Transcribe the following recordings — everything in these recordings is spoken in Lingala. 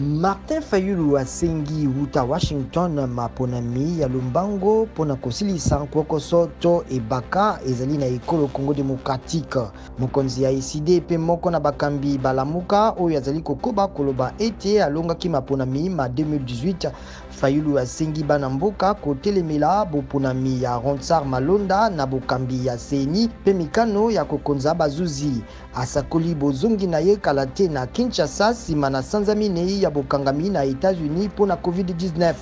Martin Fayulu asengi wuta Washington maponami ya Lumbango pona kosilisa nkwoko soto ebaka ezali na ekolo Congo Démocratique. Mokonzi ya ECD pe moko na bakambi balamuka oyo azali kokoba koloba ete alongaki maponami ma 2018. Fayulu asengi bana mboka kotelemela boponami ya Ronsard Malonda na bokambi ya Seni pe mikano ya kokonza bazuzi. Asakoli bozongi na ye kalate na Kinshasa sima na sanza minei ya bokangami na États-Unis pour la COVID-19.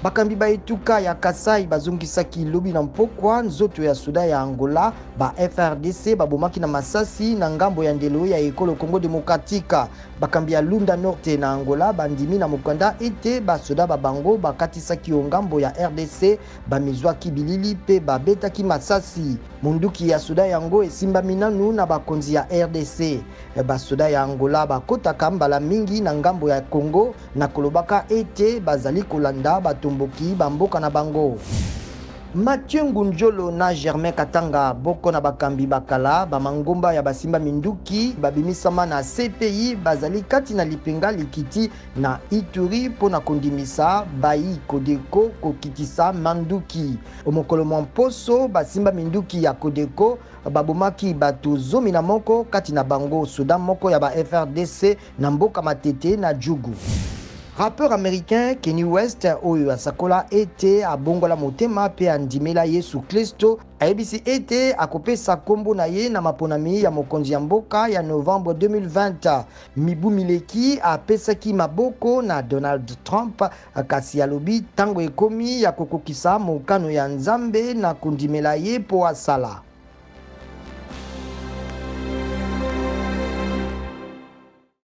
Bakambi ba etuka ya Kasai bazongisaki lobi na mpokwa nzoto ya Suda ya Angola ba FRDC babomaki na masasi na ngambo ya ndelo ya ekolo Congo Démocratique. Bakambi ya Lunda Norte na Angola bandimi na mokanda ete basoda babango bakatisaki ngambo ya RDC bamizwaki bilili pe babetaki masasi. Munduki ya Suda yango esimba minanu na bakonzi ya RDC. Basoda ya Angola bakotaka mbala mingi na ngambo ya Congo na kolobaka ete bazali kolanda batomboki bamboka na bango. Mathieu Ngunjolo na Germain Katanga boko na bakambi bakala bamangomba ya basimba minduki babimisama na CPI bazali kati na lipenga likiti na Ituri pona kondimisa bayi Kodeko kokitisa manduki. Omokolo mposo basimba minduki ya Kodeko babomaki batu zomi na moko kati na bango soda moko ya ba FRDC na mboka matete na Jugu. Rappeur américain Kanye West oyo asakola ete abongola motema pe andimela Yesu Kristo ayebisi ete akopesa kombo na ye na maponami ya mokonzi ya mboka ya Novembre 2020. Mibu mileki apesaki maboko na Donald Trump kasi alobi tango ekomi ya kokokisa mokano ya Nzambe na kondimela ye po asala.